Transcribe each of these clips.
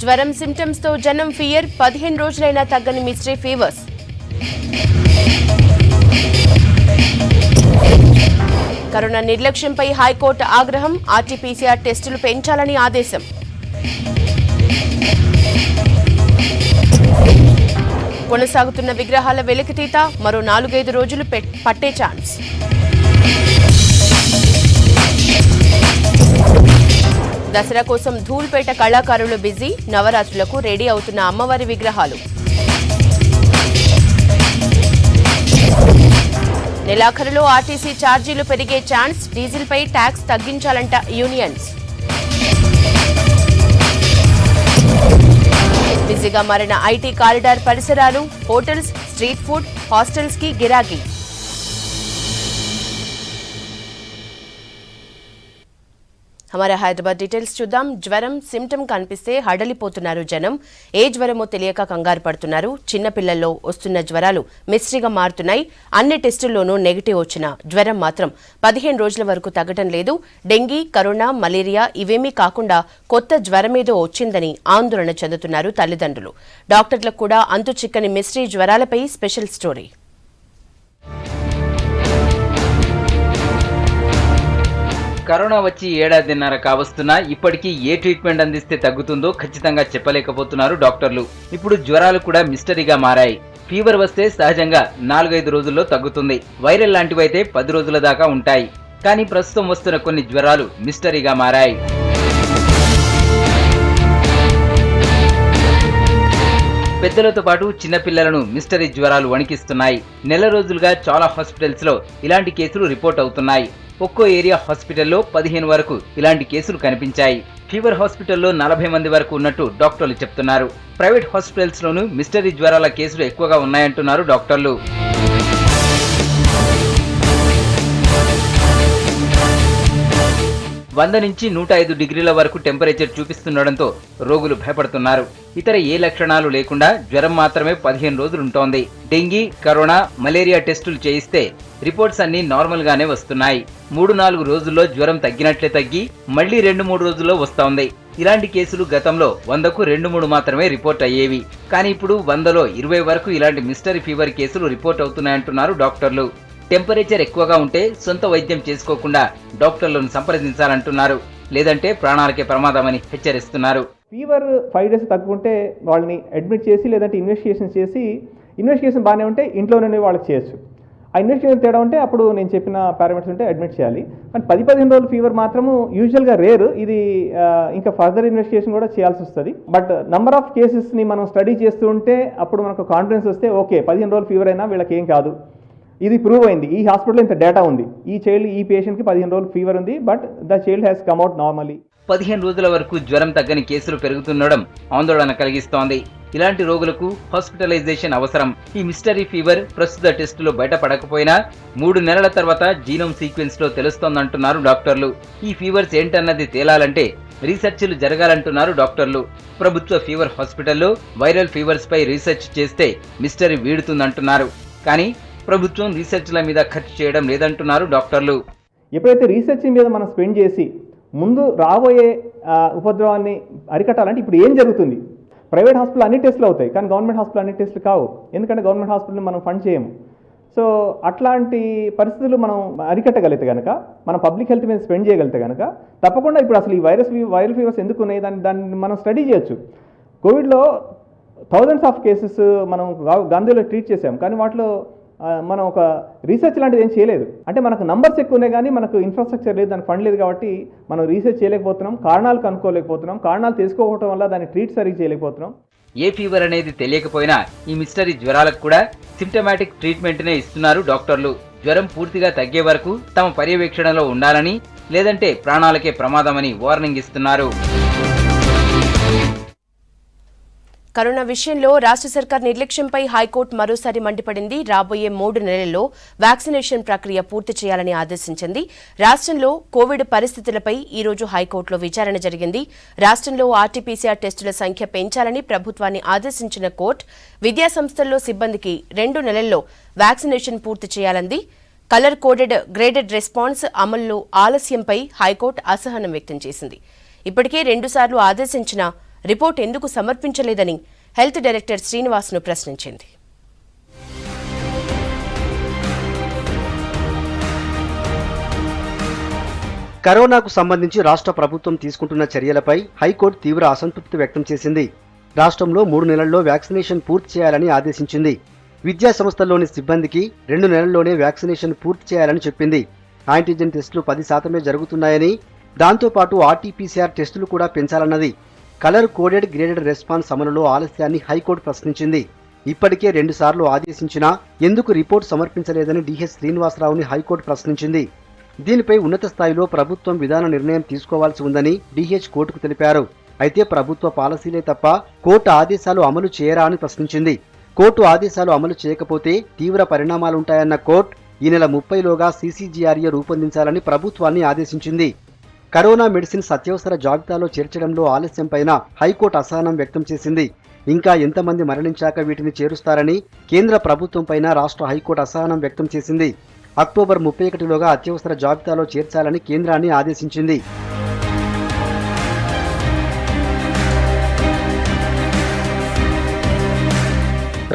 జ్వరం సింప్టమ్స్ తో జనం ఫియర్ 15 రోజులైనా తగ్గని మిస్టరీ ఫీవర్స్. కరోనా నిర్లక్ష్యంపై హైకోర్టు ఆగ్రహం. ఆర్టీపీసీఆర్ టెస్టులు పెంచాలని ఆదేశం. కొనసాగుతున్న విగ్రహాల వెలికితీత మరో 4-5 రోజులు పట్టే ఛాన్స్. దసరా కోసం ధూల్పేట కళాకారులు బిజీ. నవరాత్రులకు రెడీ అవుతున్న అమ్మవారి విగ్రహాలు. నెలాఖరులో ఆర్టీసీ ఛార్జీలు పెరిగే ఛాన్స్. డీజిల్పై ట్యాక్స్ తగ్గించాలంట యూనియన్స్. బిజీగా మారిన ఐటీ కారిడార్ పరిసరాలు. హోటల్స్, స్ట్రీట్ ఫుడ్, హాస్టల్స్ కి గిరాకీ. हमारे హైదరాబాద్ డీటెయిల్స్ చూద్దాం. జ్వరం సిమ్టమ్ కనిపిస్తే హడలిపోతున్నారు జనం. ఏ జ్వరమో తెలియక కంగారు పడుతున్నారు. చిన్నపిల్లల్లో వస్తున్న జ్వరాలు మిస్టరీగా మారుతున్నాయి. అన్ని టెస్టుల్లోనూ నెగిటివ్ వచ్చిన జ్వరం మాత్రం 15 రోజుల వరకు తగ్గటం లేదు. డెంగీ, కరోనా, మలేరియా ఇవేమీ కాకుండా కొత్త జ్వరమేదో వచ్చిందని ఆందోళన చెందుతున్నారు తల్లిదండ్రులు. డాక్టర్లకు కూడా అంతు చిక్కని మిస్టరీ జ్వరాలపై స్పెషల్ స్టోరీ. కరోనా వచ్చి ఏడాదిన్నర కావస్తున్నా ఇప్పటికీ ఏ ట్రీట్మెంట్ అందిస్తే తగ్గుతుందో ఖచ్చితంగా చెప్పలేకపోతున్నారు డాక్టర్లు. ఇప్పుడు జ్వరాలు కూడా మిస్టరీగా మారాయి. ఫీవర్ వస్తే సహజంగా 4-5 రోజుల్లో తగ్గుతుంది. వైరల్ లాంటివైతే 10 రోజుల దాకా ఉంటాయి. కానీ ప్రస్తుతం వస్తున్న కొన్ని జ్వరాలు మిస్టరీగా మారాయి. పెద్దలతో పాటు చిన్నపిల్లలను మిస్టరీ జ్వరాలు వణికిస్తున్నాయి. నెల రోజులుగా చాలా హాస్పిటల్స్ లో ఇలాంటి కేసులు రిపోర్ట్ అవుతున్నాయి. ఒక్కో ఏరియా హాస్పిటల్లో 15 వరకు ఇలాంటి కేసులు కనిపించాయి. ఫీవర్ హాస్పిటల్లో 40 మంది వరకు ఉన్నట్టు డాక్టర్లు చెప్తున్నారు. ప్రైవేట్ హాస్పిటల్స్ లోనూ మిస్టరీ జ్వరాల కేసులు ఎక్కువగా ఉన్నాయంటున్నారు డాక్టర్లు. వంద నుంచి 105 డిగ్రీల వరకు టెంపరేచర్ చూపిస్తుండటంతో రోగులు భయపడుతున్నారు. ఇతర ఏ లక్షణాలు లేకుండా జ్వరం మాత్రమే 15 రోజులుంటోంది. డెంగీ, కరోనా, మలేరియా టెస్టులు చేయిస్తే రిపోర్ట్స్ అన్ని నార్మల్ గానే వస్తున్నాయి. 3-4 రోజుల్లో జ్వరం తగ్గినట్లే తగ్గి మళ్లీ 2-3 రోజుల్లో వస్తోంది. ఇలాంటి కేసులు గతంలో 100కు 2-3 మాత్రమే రిపోర్ట్ అయ్యేవి. కానీ ఇప్పుడు 100లో 20 వరకు ఇలాంటి మిస్టరీ ఫీవర్ కేసులు రిపోర్ట్ అవుతున్నాయంటున్నారు డాక్టర్లు. టెంపరేచర్ ఎక్కువగా ఉంటే సొంత వైద్యం చేసుకోకుండా డాక్టర్లను సంప్రదించాలంటున్నారు. లేదంటే ప్రాణాలకే ప్రమాదమని హెచ్చరిస్తున్నారు. ఫీవర్ 5 డేస్ తగ్గుకుంటే వాళ్ళని అడ్మిట్ చేసి లేదంటే ఇన్వెస్టిగేషన్ బాగానే ఉంటే ఇంట్లోనే వాళ్ళకి చేయొచ్చు. ఆ ఇన్వెస్టిగేషన్ తేడా ఉంటే అప్పుడు నేను చెప్పిన పారామీటర్స్ ఉంటే అడ్మిట్ చేయాలి. కానీ 10-15 రోజులు ఫీవర్ మాత్రము యూజువల్గా రేరు. ఇది ఇంకా ఫర్దర్ ఇన్వెస్టిగేషన్ కూడా చేయాల్సి వస్తుంది. బట్ నంబర్ ఆఫ్ కేసెస్ని మనం స్టడీ చేస్తూ ఉంటే అప్పుడు మనకు కాన్ఫిడెన్స్ వస్తే ఓకే 15 రోజులు ఫీవర్ అయినా వీళ్ళకి ఏం కాదు, ఇది ప్రూవ్ అయింది, ఈ హాస్పిటల్లో ఇంత డేటా ఉంది, ఈ పేషెంట్కి 15 రోజులు ఫీవర్ ఉంది, but the child has come out normally. 15 రోజుల వరకు జ్వరం తగ్గని కేసులు పెరుగుతుండడం ఆందోళన కలిగిస్తోంది. ఇలాంటి రోగులకు హాస్పిటలైజేషన్ అవసరం. ఈ మిస్టరీ ఫీవర్ ప్రస్తుత టెస్టులో బయటపడకపోయినా 3 నెలల తర్వాత జీనోమ్ సీక్వెన్స్ లో తెలుస్తోందంటున్నారు డాక్టర్లు. ఈ ఫీవర్స్ ఏంటన్నది తేలాలంటే రీసెర్చ్లు జరగాలంటున్నారు డాక్టర్లు. ప్రభుత్వ ఫీవర్ హాస్పిటల్లో వైరల్ ఫీవర్స్ పై రీసెర్చ్ చేస్తే మిస్టరీ వీడుతుందంటున్నారు. కానీ ప్రభుత్వం రీసెర్చ్ల మీద ఖర్చు చేయడం లేదంటున్నారు డాక్టర్లు. ఎప్పుడైతే రీసెర్చ్ మీద మనం స్పెండ్ చేసి ముందు రాబోయే ఉపద్రవాన్ని అరికట్టాలంటే ఇప్పుడు ఏం జరుగుతుంది? ప్రైవేట్ హాస్పిటల్ అన్ని టెస్టులు అవుతాయి, కానీ గవర్నమెంట్ హాస్పిటల్ అన్ని టెస్టులు కావు. ఎందుకంటే గవర్నమెంట్ హాస్పిటల్ని మనం ఫండ్ చేయము. సో అట్లాంటి పరిస్థితులు మనం అరికట్టగలిగితే కనుక, మనం పబ్లిక్ హెల్త్ మీద స్పెండ్ చేయగలిగితే కనుక తప్పకుండా ఇప్పుడు అసలు ఈ వైరల్ ఫీవర్స్ ఎందుకు ఉన్నాయి దాన్ని మనం స్టడీ చేయొచ్చు. కోవిడ్లో థౌజండ్స్ ఆఫ్ కేసెస్ మనం గాంధీలో ట్రీట్ చేసాం, కానీ వాటిలో మనం ఒక రీసెర్చ్ లాంటిది ఏం చేయలేదు. అంటే మనకు నంబర్స్ ఎక్కువ ఉన్నాయి కానీ మనకు ఇన్ఫ్రాస్ట్రక్చర్ లేదు, దానికి ఫండ్ లేదు. కాబట్టి మనం రీసెర్చ్ చేయలేకపోతున్నాం, కారణాలు కనుక్కోలేకపోతున్నాం, కారణాలు తెలుసుకోవడం వల్ల దాన్ని ట్రీట్ సరిగ్గా చేయలేకపోతున్నాం. ఏ ఫీవర్ అనేది తెలియకపోయినా ఈ మిస్టరీ జ్వరాలకు కూడా సిమ్టమాటిక్ ట్రీట్మెంట్నే ఇస్తున్నారు డాక్టర్లు. జ్వరం పూర్తిగా తగ్గే వరకు తమ పర్యవేక్షణలో ఉండాలని, లేదంటే ప్రాణాలకే ప్రమాదమని వార్నింగ్ ఇస్తున్నారు. కరోనా విషయంలో రాష్ట్ర సర్కార్ నిర్లక్ష్యంపై హైకోర్టు మరోసారి మండిపడింది. రాబోయే 3 నెలల్లో వ్యాక్సినేషన్ ప్రక్రియ పూర్తి చేయాలని ఆదేశించింది. రాష్ట్రంలో కోవిడ్ పరిస్థితులపై ఈ రోజు హైకోర్టులో విచారణ జరిగింది. రాష్ట్రంలో ఆర్టీపీసీఆర్ టెస్టుల సంఖ్య పెంచాలని ప్రభుత్వాన్ని ఆదేశించిన కోర్టు విద్యాసంస్థల్లో సిబ్బందికి 2 నెలల్లో వ్యాక్సినేషన్ పూర్తి చేయాలంది. కలర్ కోడెడ్ గ్రేడెడ్ రెస్పాన్స్ అమల్లో ఆలస్యంపై హైకోర్టు అసహనం వ్యక్తం చేసింది. ఇప్పటికే 2 సార్లు ఆదేశించిన రిపోర్ట్ ఎందుకు సమర్పించలేదని హెల్త్ డైరెక్టర్ శ్రీనివాస్ను ప్రశ్నించింది. కరోనాకు సంబంధించి రాష్ట్ర ప్రభుత్వం తీసుకుంటున్న చర్యలపై హైకోర్టు తీవ్ర అసంతృప్తి వ్యక్తం చేసింది. రాష్ట్రంలో 3 నెలల్లో వ్యాక్సినేషన్ పూర్తి చేయాలని ఆదేశించింది. విద్యా సంస్థల్లోని సిబ్బందికి 2 నెలల్లోనే వ్యాక్సినేషన్ పూర్తి చేయాలని చెప్పింది. యాంటీజెన్ టెస్టులు 10% జరుగుతున్నాయని, దాంతోపాటు ఆర్టీపీసీఆర్ టెస్టులు కూడా పెంచాలన్నది. కలర్ కోడెడ్ గ్రేడెడ్ రెస్పాన్స్ అమలులో ఆలస్యాన్ని హైకోర్టు ప్రశ్నించింది. ఇప్పటికే 2 సార్లు ఆదేశించినా ఎందుకు రిపోర్టు సమర్పించలేదని డిహెచ్ శ్రీనివాసరావుని హైకోర్టు ప్రశ్నించింది. దీనిపై ఉన్నత స్థాయిలో ప్రభుత్వం విధాన నిర్ణయం తీసుకోవాల్సి ఉందని డిహెచ్ కోర్టుకు తెలిపారు. అయితే ప్రభుత్వ పాలసీలే తప్ప కోర్టు ఆదేశాలు అమలు చేయరా అని ప్రశ్నించింది. కోర్టు ఆదేశాలు అమలు చేయకపోతే తీవ్ర పరిణామాలుంటాయన్న కోర్టు ఈ నెల 30లోగా సీసీజీఆర్ఏ రూపొందించాలని ప్రభుత్వాన్ని ఆదేశించింది. కరోనా మెడిసిన్స్ అత్యవసర జాబితాలో చేర్చడంలో ఆలస్యంపైన హైకోర్టు అసహనం వ్యక్తం చేసింది. ఇంకా ఎంతమంది మరణించాక వీటిని చేరుస్తారని కేంద్ర ప్రభుత్వంపైన రాష్ట్ర హైకోర్టు అసహనం వ్యక్తం చేసింది. అక్టోబర్ 31లోగా అత్యవసర జాబితాలో చేర్చాలని కేంద్రాన్ని ఆదేశించింది.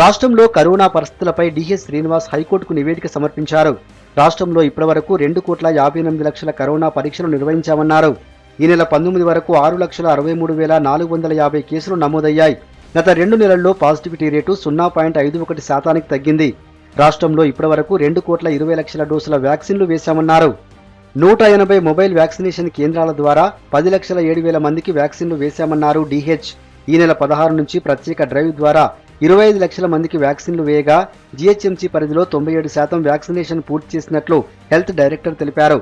రాష్ట్రంలో కరోనా పరిస్థితులపై డిహెచ్ శ్రీనివాస్ హైకోర్టుకు నివేదిక సమర్పించారు. రాష్ట్రంలో ఇప్పటివరకు 2,58,00,000 కరోనా పరీక్షలు నిర్వహించామన్నారు. ఈ నెల 19 వరకు 6,63,450 కేసులు నమోదయ్యాయి. గత 2 నెలల్లో పాజిటివిటీ రేటు 0.51% తగ్గింది. రాష్ట్రంలో ఇప్పటివరకు 2,20,00,000 డోసుల వ్యాక్సిన్లు వేశామన్నారు. 180 మొబైల్ వ్యాక్సినేషన్ కేంద్రాల ద్వారా 10,07,000 మందికి వ్యాక్సిన్లు వేశామన్నారు డిహెచ్. ఈ నెల 16 నుంచి ప్రత్యేక డ్రైవ్ ద్వారా 25 లక్షల మందికి వ్యాక్సిన్లు వేయగా జీహెచ్ఎంసీ పరిధిలో 97% వ్యాక్సినేషన్ పూర్తి చేసినట్లు హెల్త్ డైరెక్టర్ తెలిపారు.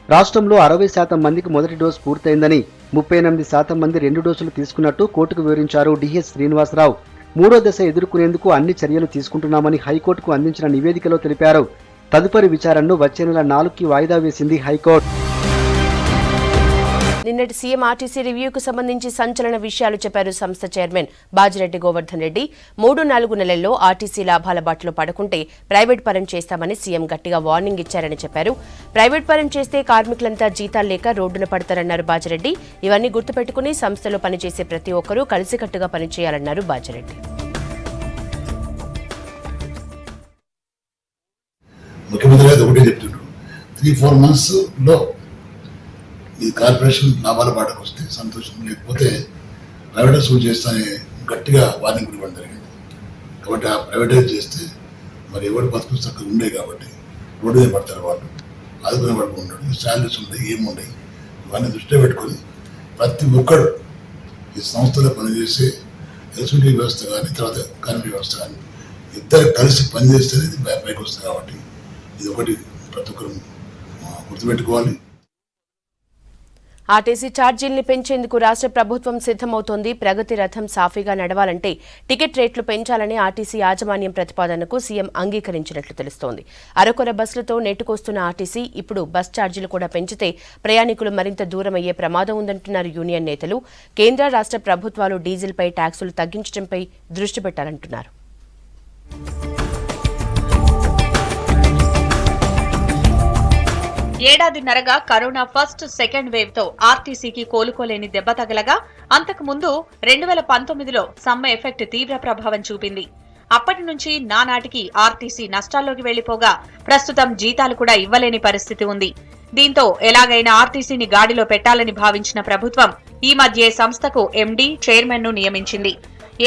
రాష్ట్రంలో 60% మందికి మొదటి డోసు పూర్తయిందని, 38% మంది 2 డోసులు తీసుకున్నట్టు కోర్టుకు వివరించారు డిహెచ్ శ్రీనివాసరావు. 3వ దశ ఎదుర్కొనేందుకు అన్ని చర్యలు తీసుకుంటున్నామని హైకోర్టుకు అందించిన నివేదికలో తెలిపారు. తదుపరి విచారణను వచ్చే నెల 4కి వాయిదా వేసింది హైకోర్టు. నిన్నటి సీఎం ఆర్టీసీ రివ్యూకు సంబంధించి సంచలన విషయాలు చెప్పారు సంస్థ చైర్మన్ బాజిరెడ్డి గోవర్ధన్ రెడ్డి. 3-4 నెలల్లో ఆర్టీసీ లాభాల బాటలో పడకుంటే ప్రైవేట్ పరం చేస్తామని సీఎం గట్టిగా వార్నింగ్ ఇచ్చారని చెప్పారు. ప్రైవేట్ పరం చేస్తే కార్మికులంతా జీతాలు లేక రోడ్డున పడతారన్నారు బాజిరెడ్డి. ఇవన్నీ గుర్తుపెట్టుకుని సంస్థలో పనిచేసే ప్రతి ఒక్కరూ కలిసికట్టుగా పనిచేయాలన్నారు బాజిరెడ్డి. ముఖ్యమంత్రి గారు ఒకటే చెప్తున్నారు, 3-4 months లో ఈ కార్పొరేషన్ లాభాల బాటకు వస్తే సంతోషం, లేకపోతే ప్రైవేటైజ్ చేస్తానే గట్టిగా వార్నింగ్ ఇవ్వడం జరిగింది. కాబట్టి ఆ ప్రైవేటైజ్ చేస్తే మరి ఎవరు బతుకు చక్కగా ఉండే కాబట్టి రోడ్డు మీద పడతారు, వాళ్ళు ఆదుకునే వరకు ఉండడు, శాలరీస్ ఉంటాయి, ఏముండయి. ఇవన్నీ దృష్టిలో పెట్టుకొని ప్రతి ఒక్కరు ఈ సంస్థలో పనిచేసే ఎస్యూటీ వ్యవస్థ కానీ తర్వాత కార్మిక వ్యవస్థ కానీ ఇద్దరు కలిసి పనిచేస్తేనే ఇది పైకి వస్తుంది. కాబట్టి ఇది ఒకటి ప్రతి ఒక్కరు గుర్తుపెట్టుకోవాలి. ఆర్టీసీ ఛార్జీల్ని పెంచేందుకు రాష్ట్ర ప్రభుత్వం సిద్దమవుతోంది. ప్రగతి రథం సాఫీగా నడవాలంటే టికెట్ రేట్లు పెంచాలని ఆర్టీసీ యాజమాన్యం ప్రతిపాదనకు సీఎం అంగీకరించినట్లు తెలుస్తోంది. అరకొర బస్సులతో నెట్టుకొస్తున్న ఆర్టీసీ ఇప్పుడు బస్ ఛార్జీలు కూడా పెంచితే ప్రయాణికులు మరింత దూరం అయ్యే ప్రమాదం ఉందంటున్నారు యూనియన్ నేతలు. కేంద్ర రాష్ట్ర ప్రభుత్వాలు డీజిల్పై ట్యాక్సులు తగ్గించడంపై దృష్టి పెట్టాలంటున్నారు. ఏడాదిన్నరగా కరోనా ఫస్ట్ సెకండ్ వేవ్ తో ఆర్టీసీకి కోలుకోలేని దెబ్బ తగలగా అంతకు ముందు 2019లో సమ్మె ఎఫెక్ట్ తీవ్ర ప్రభావం చూపింది. అప్పటి నుంచి నానాటికి ఆర్టీసీ నష్టాల్లోకి వెళ్లిపోగా ప్రస్తుతం జీతాలు కూడా ఇవ్వలేని పరిస్థితి ఉంది. దీంతో ఎలాగైనా ఆర్టీసీని గాడిలో పెట్టాలని భావించిన ప్రభుత్వం ఈ మధ్యే సంస్థకు ఎండీ, చైర్మన్ ను నియమించింది.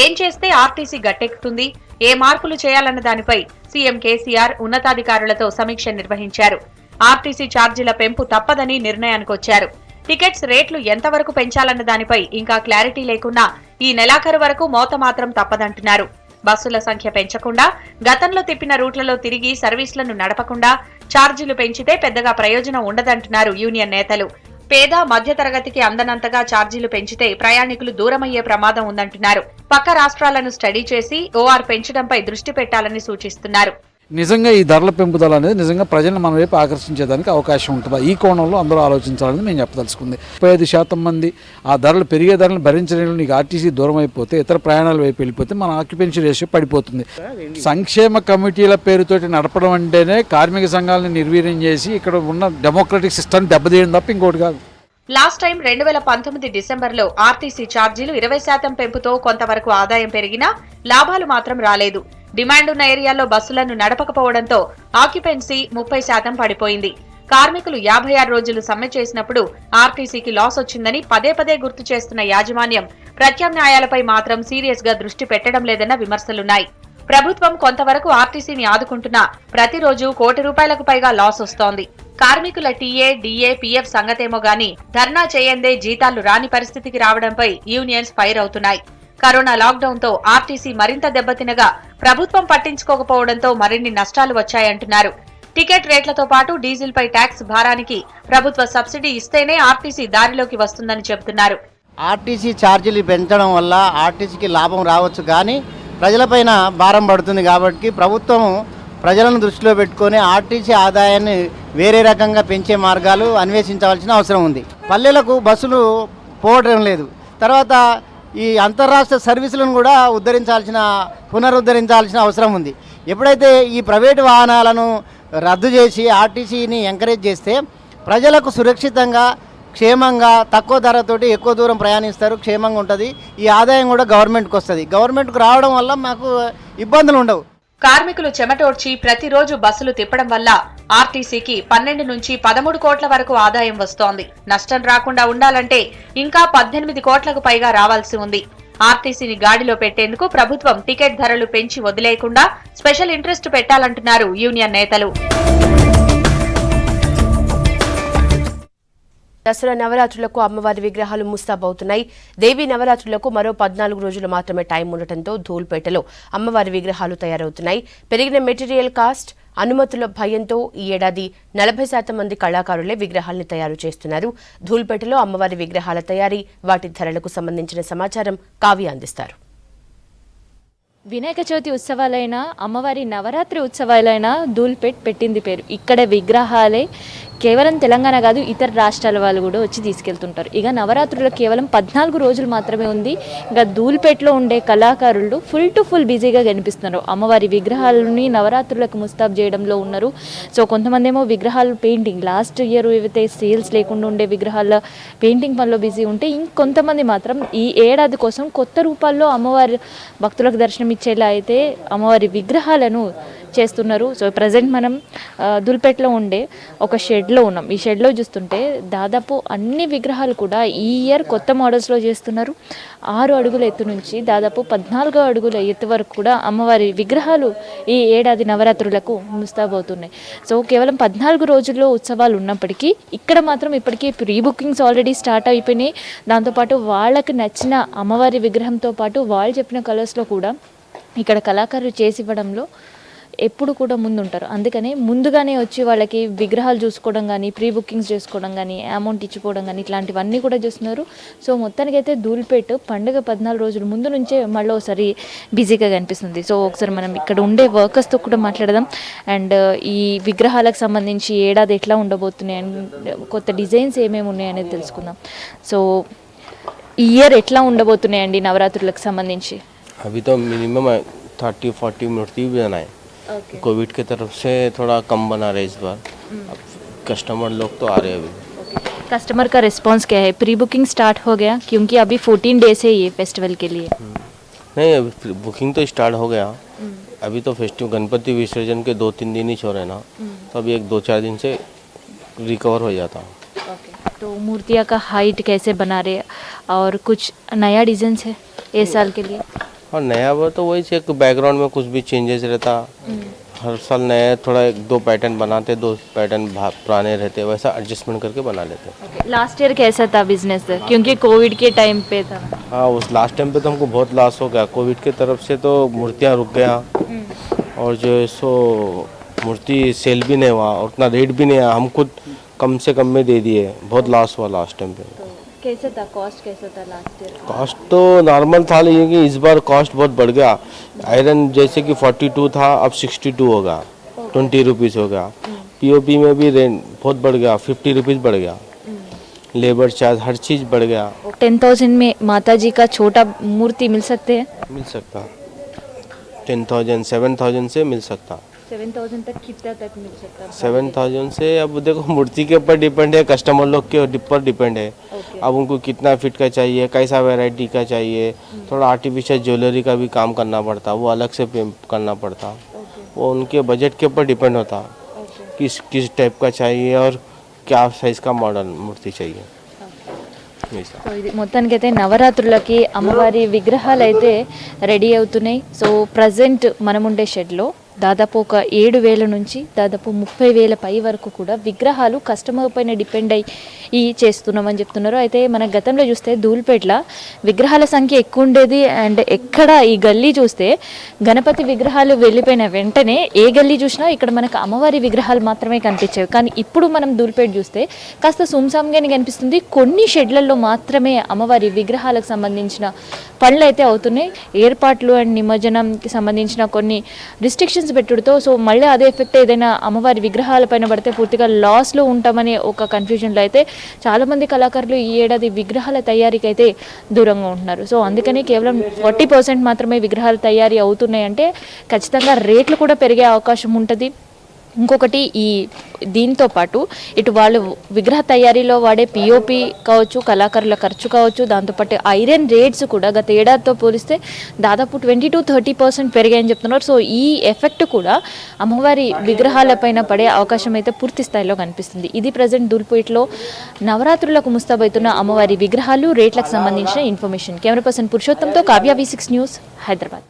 ఏం చేస్తే ఆర్టీసీ గట్టెక్కుతుంది, ఏ మార్పులు చేయాలన్న దానిపై సీఎం కేసీఆర్ ఉన్నతాధికారులతో సమీక్ష నిర్వహించారు. ఆర్టీసీ ఛార్జీల పెంపు తప్పదని నిర్ణయానికొచ్చారు. టికెట్స్ రేట్లు ఎంతవరకు పెంచాలన్న దానిపై ఇంకా క్లారిటీ లేకున్నా ఈ నెలాఖరు వరకు మోత మాత్రం తప్పదంటున్నారు. బస్సుల సంఖ్య పెంచకుండా, గతంలో తిప్పిన రూట్లలో తిరిగి సర్వీసులను నడపకుండా ఛార్జీలు పెంచితే పెద్దగా ప్రయోజనం ఉండదంటున్నారు యూనియన్ నేతలు. పేద మధ్యతరగతికి అందనంతగా ఛార్జీలు పెంచితే ప్రయాణికులు దూరమయ్యే ప్రమాదం ఉందంటున్నారు. పక్క రాష్ట్రాలను స్టడీ చేసి ఓఆర్ పెంచడంపై దృష్టి పెట్టాలని సూచిస్తున్నారు. నిజంగా ఈ ధరల పెంపుదల అనేది నిజంగా ప్రజలను మన వైపు ఆకర్షించేదానికి అవకాశం ఉంటుందా, ఈ కోణంలో అందరూ ఆలోచించాలని మేము చెప్పదలుచుకుంది. 35% మంది ఆ ధరలు పెరిగే ధరలను భరించలేని నీకు ఆర్టీసీ దూరం అయిపోతే, ఇతర ప్రయాణాల వైపు వెళ్ళిపోతే మన ఆక్యుపెన్సీ రేషియో పడిపోతుంది. సంక్షేమ కమిటీల పేరుతోటి నడపడం అంటేనే కార్మిక సంఘాలను నిర్వీర్యం చేసి ఇక్కడ ఉన్న డెమోక్రటిక్ సిస్టమ్ దెబ్బతీయడం తప్ప ఇంకోటి కాదు. లాస్ట్ టైం 2019 డిసెంబర్లో ఆర్టీసీ ఛార్జీలు 20% పెంపుతో కొంతవరకు ఆదాయం పెరిగినా లాభాలు మాత్రం రాలేదు. డిమాండ్ ఉన్న ఏరియాల్లో బస్సులను నడపకపోవడంతో ఆక్యుపెన్సీ 30% పడిపోయింది. కార్మికులు 56 రోజులు సమ్మె చేసినప్పుడు ఆర్టీసీకి లాస్ వచ్చిందని పదే పదే గుర్తు చేస్తున్న యాజమాన్యం ప్రత్యామ్నాయాలపై మాత్రం సీరియస్ గా దృష్టి పెట్టడం లేదన్న విమర్శలున్నాయి. ప్రభుత్వం కొంతవరకు ఆర్టీసీని ఆదుకుంటున్నా ప్రతిరోజు ₹1 కోటి పైగా లాస్ వస్తోంది. కార్మికుల టీఏ, డీఏ, పీఎఫ్ సంగతేమో గాని ధర్నా చేయందే జీతాలు రాని పరిస్థితికి రావడంపై యూనియన్స్ ఫైర్ అవుతున్నాయి. కరోనా లాక్డౌన్ తో ఆర్టీసీ మరింత దెబ్బతినగా ప్రభుత్వం పట్టించుకోకపోవడంతో మరిన్ని నష్టాలు వచ్చాయంటున్నారు. టికెట్ రేట్లతో పాటు డీజిల్ పై ట్యాక్స్ భారానికి ప్రభుత్వ సబ్సిడీ ఇస్తేనే ఆర్టీసీ దారిలోకి వస్తుందని చెబుతున్నారు. ఆర్టీసీ ఛార్జీలు పెంచడం వల్ల ఆర్టీసీకి లాభం రావచ్చు, కానీ ప్రజలపైన భారం పడుతుంది. కాబట్టి ప్రభుత్వం ప్రజలను దృష్టిలో పెట్టుకొని ఆర్టీసీ ఆదాయాన్ని వేరే రకంగా పెంచే మార్గాలు అన్వేషించవలసిన అవసరం ఉంది. పల్లెలకు బస్సులు పోవడం లేదు. తర్వాత ఈ అంతర్రాష్ట్ర సర్వీసులను కూడా పునరుద్ధరించాల్సిన అవసరం ఉంది. ఎప్పుడైతే ఈ ప్రైవేటు వాహనాలను రద్దు చేసి ఆర్టీసీని ఎంకరేజ్ చేస్తే ప్రజలకు సురక్షితంగా, క్షేమంగా, తక్కువ ధరతోటి ఎక్కువ దూరం ప్రయాణిస్తారు, క్షేమంగా ఉంటుంది. ఈ ఆదాయం కూడా గవర్నమెంట్కి వస్తుంది. గవర్నమెంట్కు రావడం వల్ల మాకు ఇబ్బందులు ఉండవు. కార్మికులు చెమటోడ్చి ప్రతిరోజు బస్సులు తిప్పడం వల్ల ఆర్టీసీకి 12 నుంచి 13 కోట్ల వరకు ఆదాయం వస్తోంది. నష్టం రాకుండా ఉండాలంటే ఇంకా 18 కోట్లకు పైగా రావాల్సి ఉంది. ఆర్టీసీని గాడిలో పెట్టేందుకు ప్రభుత్వం టికెట్ ధరలు పెంచి వదిలేయకుండా స్పెషల్ ఇంట్రెస్ట్ పెట్టాలంటున్నారు యూనియన్ నేతలు. దసరా నవరాత్రులకు అమ్మవారి విగ్రహాలు ముస్తాబవుతున్నాయి. దేవీ నవరాత్రులకు మరో 14 రోజులు మాత్రమే టైం ఉండటంతో ధూల్పేటలో అమ్మవారి విగ్రహాలు తయారవుతున్నాయి. పెరిగిన మెటీరియల్ కాస్ట్, అనుమతుల భయంతో ఈ ఏడాది 40% మంది కళాకారులే విగ్రహాల్ని తయారు చేస్తున్నారు. ధూల్పేటలో అమ్మవారి విగ్రహాల తయారీ, వాటి ధరలకు సంబంధించిన సమాచారం కావ్య అందిస్తారు. వినాయక చవితి ఉత్సవాలైనా, అమ్మవారి నవరాత్రి ఉత్సవాలైనా ధూల్పేట్ పెట్టింది పేరు. ఇక్కడ విగ్రహాలే కేవలం తెలంగాణ కాదు, ఇతర రాష్ట్రాల వాళ్ళు కూడా వచ్చి తీసుకెళ్తుంటారు. ఇక నవరాత్రులు కేవలం 14 రోజులు మాత్రమే ఉంది. ఇంకా ధూల్పేట్లో ఉండే కళాకారులు ఫుల్ టు ఫుల్ బిజీగా కనిపిస్తున్నారు. అమ్మవారి విగ్రహాలని నవరాత్రులకు ముస్తాబ్ చేయడంలో ఉన్నారు. సో కొంతమంది ఏమో విగ్రహాలు పెయింటింగ్, లాస్ట్ ఇయర్ ఏవైతే సేల్స్ లేకుండా ఉండే విగ్రహాల పెయింటింగ్ పనిలో బిజీ ఉంటే, ఇంకొంతమంది మాత్రం ఈ ఏడాది కోసం కొత్త రూపాల్లో అమ్మవారి భక్తులకు దర్శనం ఇచ్చేలా అయితే అమ్మవారి విగ్రహాలను చేస్తున్నారు. సో ప్రజెంట్ మనం ధూల్పేట్లో ఉండే ఒక షెడ్లో ఉన్నాం. ఈ షెడ్లో చూస్తుంటే దాదాపు అన్ని విగ్రహాలు కూడా ఈ ఇయర్ కొత్త మోడల్స్లో చేస్తున్నారు. 6 అడుగుల ఎత్తు నుంచి దాదాపు 14 అడుగుల ఎత్తు వరకు కూడా అమ్మవారి విగ్రహాలు ఈ ఏడాది నవరాత్రులకు ముస్తాబవుతున్నాయి. సో కేవలం 14 రోజుల్లో ఉత్సవాలు ఉన్నప్పటికీ ఇక్కడ మాత్రం ఇప్పటికీ ప్రీ బుకింగ్స్ ఆల్రెడీ స్టార్ట్ అయిపోయినాయి. దాంతోపాటు వాళ్ళకి నచ్చిన అమ్మవారి విగ్రహంతో పాటు వాళ్ళు చెప్పిన కలర్స్లో కూడా ఇక్కడ కళాకారులు చేసి ఇవ్వడంలో ఎప్పుడు కూడా ముందుంటారు. అందుకనే ముందుగానే వచ్చి వాళ్ళకి విగ్రహాలు చూసుకోవడం కానీ, ప్రీ బుకింగ్స్ చేసుకోవడం కానీ, అమౌంట్ ఇచ్చిపోవడం కానీ ఇట్లాంటివన్నీ కూడా చేస్తున్నారు. సో మొత్తానికైతే ధూల్పేట్ పండుగ 14 రోజుల ముందు నుంచే మళ్ళీ ఒకసారి బిజీగా కనిపిస్తుంది. సో ఒకసారి మనం ఇక్కడ ఉండే వర్కర్స్తో కూడా మాట్లాడదాం. అండ్ ఈ విగ్రహాలకు సంబంధించి ఏడాది ఎట్లా ఉండబోతున్నాయి అండ్ కొత్త డిజైన్స్ ఏమేమి ఉన్నాయనేది తెలుసుకుందాం. సో ఈ ఇయర్ ఎట్లా ఉండబోతున్నాయండి నవరాత్రులకు సంబంధించి? अभी तो मिनिमम 30-40 मूर्ति भी बनाए. कोविड की तरफ से थोड़ा कम बना रहे इस बार. अब कस्टमर लोग तो आ रहे हैं अभी. कस्टमर का रिस्पांस क्या है? प्री बुकिंग स्टार्ट हो गया क्योंकि अभी 14 डेज है ये फेस्टिवल के लिए. नहीं, अभी बुकिंग तो स्टार्ट हो गया. अभी तो फेस्टिवल गणपति विसर्जन के 2-3 दिन ही छोड़ रहे ना, तो अभी 1-2-4 दिन से रिकवर हो जाता. तो मूर्तियाँ का हाइट कैसे बना रहे और कुछ नया डिजाइन है इस साल के लिए? और नया वो तो वही एक बैकग्राउंड में कुछ भी चेंजेस रहता. हर साल नया थोड़ा 1-2 पैटर्न बनाते, 2 पैटर्न पुराने रहते, वैसा एडजस्टमेंट करके बना लेते. लास्ट ईयर कैसा था बिजनेस, क्योंकि कोविड के टाइम पे था? हाँ, उस लास्ट टाइम पे तो हमको बहुत लॉस हो गया. कोविड के तरफ से तो मूर्तियाँ रुक गया और जो है सो मूर्ति सेल भी नहीं हुआ और उतना रेट भी नहीं आया. हम खुद कम से कम में दे दिए. बहुत लॉस हुआ लास्ट टाइम पे. कैसा था कॉस्ट, कैसा था लास्ट ईयर? कॉस्ट तो नॉर्मल था, लेकिन इस बार कॉस्ट बहुत बढ़ गया. आयरन जैसे कि 42 था, अब 62 होगा. 20 रुपीज़ हो गया. पीओपी में भी रेंट बहुत बढ़ गया, 50 रुपीज़ बढ़ गया. लेबर चार्ज हर चीज़ बढ़ गया. 10,000 में माता जी का छोटा मूर्ति मिल सकते हैं? मिल सकता. 10,000 7,000 से मिल सकता. 7,000 तक कितना तक मिल सकता है? 7,000 से अब देखो मूर्ति के ऊपर डिपेंड है, कस्टमर लोग के ऊपर डिपेंड है। अब उनको कितना फिट का चाहिए, कैसा वैरायटी का चाहिए, थोड़ा आर्टिफिशियल ज्वेलरी का भी काम करना पड़ता, वो अलग से पे करना पड़ता। वो उनके बजट के ऊपर डिपेंड होता किस टाइप का चाहिए और क्या साइज का मॉडल मूर्ति चाहिए। సో ఇది మొత్తానికైతే నవరాత్రులకి అమ్మవారి విగ్రహాలు అయితే రెడీ అవుతున్నాయి. సో ప్రజెంట్ మనముండే షెడ్లో దాదాపు ఒక 7,000 నుంచి దాదాపు 30,000 పై వరకు కూడా విగ్రహాలు కస్టమర్ పైన డిపెండ్ అయ్యి చేస్తున్నామని చెప్తున్నారు. అయితే మన గతంలో చూస్తే ధూల్పేటలో విగ్రహాల సంఖ్య ఎక్కువ ఉండేది. అండ్ ఎక్కడ ఈ గల్లీ చూస్తే గణపతి విగ్రహాలు వెళ్ళిపోయిన వెంటనే ఏ గల్లీ చూసినా ఇక్కడ మనకు అమ్మవారి విగ్రహాలు మాత్రమే కనిపించేవి. కానీ ఇప్పుడు మనం ధూల్పేట చూస్తే కాస్త సుంసాంగానే కనిపిస్తుంది. కొన్ని షెడ్లలో మాత్రమే అమ్మవారి విగ్రహాలకు సంబంధించిన పనులు అయితే అవుతున్నాయి. ఏర్పాట్లు అండ్ నిమజ్జనంకి సంబంధించిన కొన్ని రిస్ట్రిక్షన్స్ పెట్టుడుతో సో మళ్ళీ అదే ఎఫెక్ట్ ఏదైనా అమ్మవారి విగ్రహాల పైన పడితే పూర్తిగా లాస్లో ఉంటామనే ఒక కన్ఫ్యూజన్లో అయితే చాలామంది కళాకారులు ఈ ఏడాది విగ్రహాల తయారీకి అయితే దూరంగా ఉంటున్నారు. సో అందుకని కేవలం 40% మాత్రమే విగ్రహాలు తయారీ అవుతున్నాయంటే ఖచ్చితంగా రేట్లు కూడా పెరిగే అవకాశం ఉంటుంది. ఇంకొకటి ఈ దీంతో పాటు ఇటు వాళ్ళు విగ్రహ తయారీలో వాడే పిఓపి కావచ్చు, కళాకారుల ఖర్చు కావచ్చు, దాంతోపాటు ఐరన్ రేట్స్ కూడా గత ఏడాదితో పోలిస్తే దాదాపు 20-30% పెరిగాయని చెప్తున్నారు. సో ఈ ఎఫెక్ట్ కూడా అమ్మవారి విగ్రహాలపైన పడే అవకాశం అయితే పూర్తి స్థాయిలో కనిపిస్తుంది. ఇది ప్రజెంట్ ధూల్పేటలో నవరాత్రులకు ముస్తాబైతున్న అమ్మవారి విగ్రహాలు రేట్లకు సంబంధించిన ఇన్ఫర్మేషన్. కెమెరా పర్సన్ పురుషోత్తంతో కావ్య, V6 న్యూస్, హైదరాబాద్.